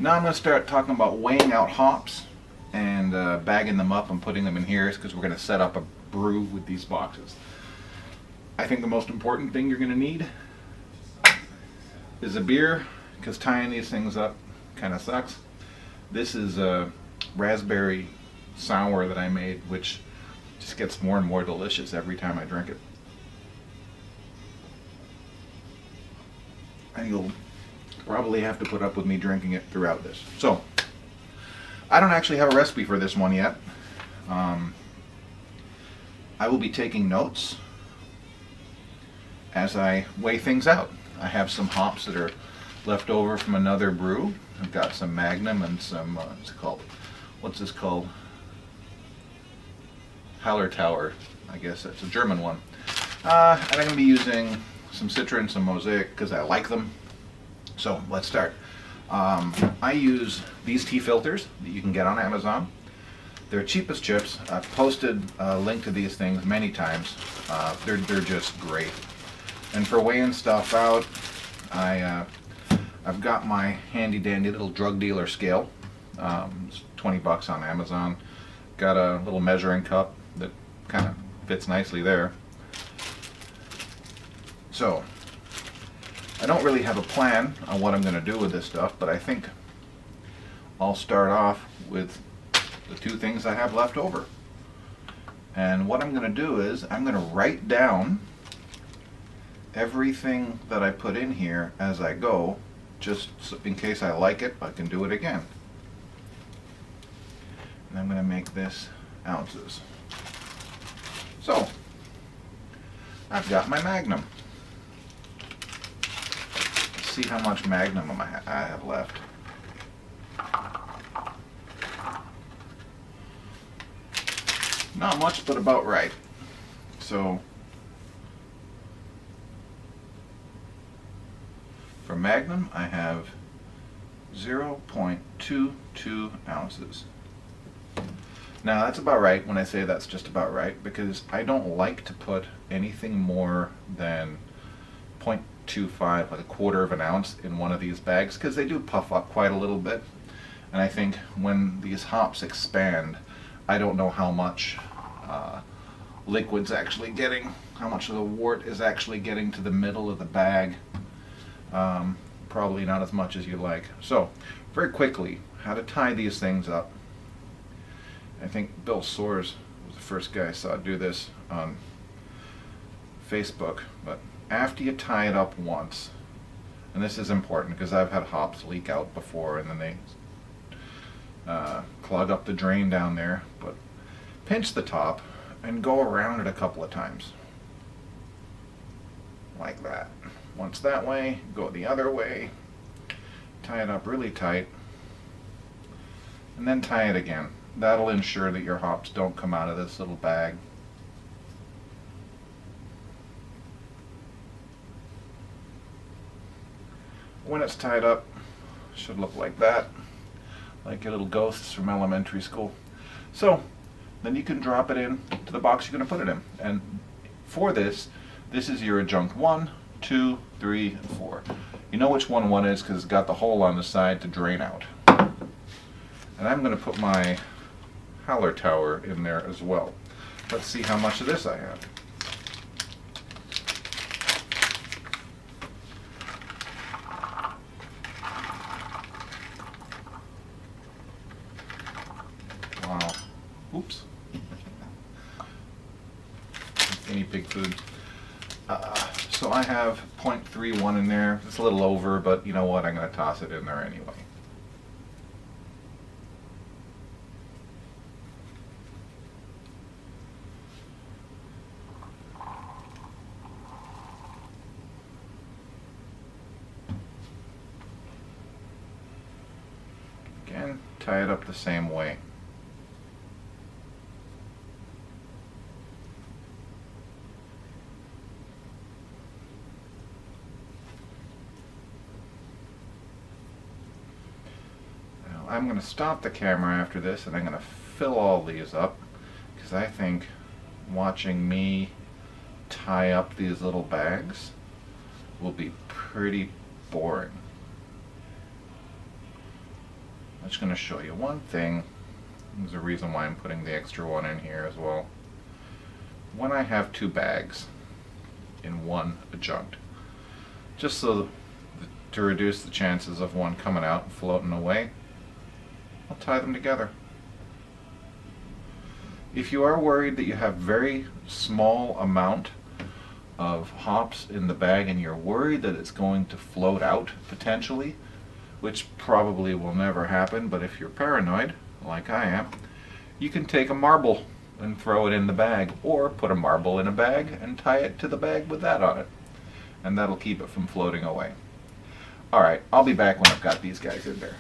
Now I'm going to start talking about weighing out hops and bagging them up and putting them in here because we're going to set up a brew with these boxes. I think the most important thing you're going to need is a beer, because tying these things up kind of sucks. This is a raspberry sour that I made, which just gets more and more delicious every time I drink it. And you'll probably have to put up with me drinking it throughout this. So, I don't actually have a recipe for this one yet. I will be taking notes as I weigh things out. I have some hops that are left over from another brew. I've got some Magnum and some, what's this called? Hallertauer, I guess that's a German one. And I'm going to be using some Citra and some Mosaic because I like them. So let's start. I use these tea filters that you can get on Amazon. They're cheap as chips. I've posted a link to these things many times. They're just great. And for weighing stuff out, I've got my handy dandy little drug dealer scale. It's 20 bucks on Amazon. Got a little measuring cup that kind of fits nicely there. So, I don't really have a plan on what I'm going to do with this stuff, but I think I'll start off with the two things I have left over. And what I'm going to do is I'm going to write down everything that I put in here as I go, just in case I like it, I can do it again. And I'm going to make this ounces. So, I've got my Magnum. Let's see how much Magnum I have left. Not much, but about right. So, for Magnum, I have 0.22 ounces. Now that's about right when I say that's just about right, because I don't like to put anything more than 0.25, like a quarter of an ounce in one of these bags, because they do puff up quite a little bit. And I think when these hops expand, I don't know how much liquid's actually getting, how much of the wort is actually getting to the middle of the bag. Probably not as much as you like. So, very quickly, how to tie these things up. I think Bill Soares was the first guy I saw do this on Facebook. But after you tie it up once, and this is important because I've had hops leak out before and then they clog up the drain down there, but pinch the top and go around it a couple of times. Like that. Once that way, go the other way, tie it up really tight, and then tie it again. That'll ensure that your hops don't come out of this little bag. When it's tied up, it should look like that, like your little ghosts from elementary school. So, then you can drop it in to the box you're going to put it in. And for this is your adjunct 1, 2, 3, and 4. You know which one 1 is because it's got the hole on the side to drain out. And I'm going to put my Hallertauer in there as well. Let's see how much of this I have. Wow. Oops. Guinea pig food. So I have 0.31 in there. It's a little over, but you know what? I'm going to toss it in there anyway. Again, tie it up the same way. I'm going to stop the camera after this and I'm going to fill all these up because I think watching me tie up these little bags will be pretty boring. I'm just going to show you one thing. There's a reason why I'm putting the extra one in here as well. When I have two bags in one adjunct, just so to reduce the chances of one coming out and floating away, I'll tie them together. If you are worried that you have very small amount of hops in the bag and you're worried that it's going to float out potentially, which probably will never happen, but if you're paranoid, like I am, you can take a marble and throw it in the bag, or put a marble in a bag and tie it to the bag with that on it, and that'll keep it from floating away. Alright, I'll be back when I've got these guys in there.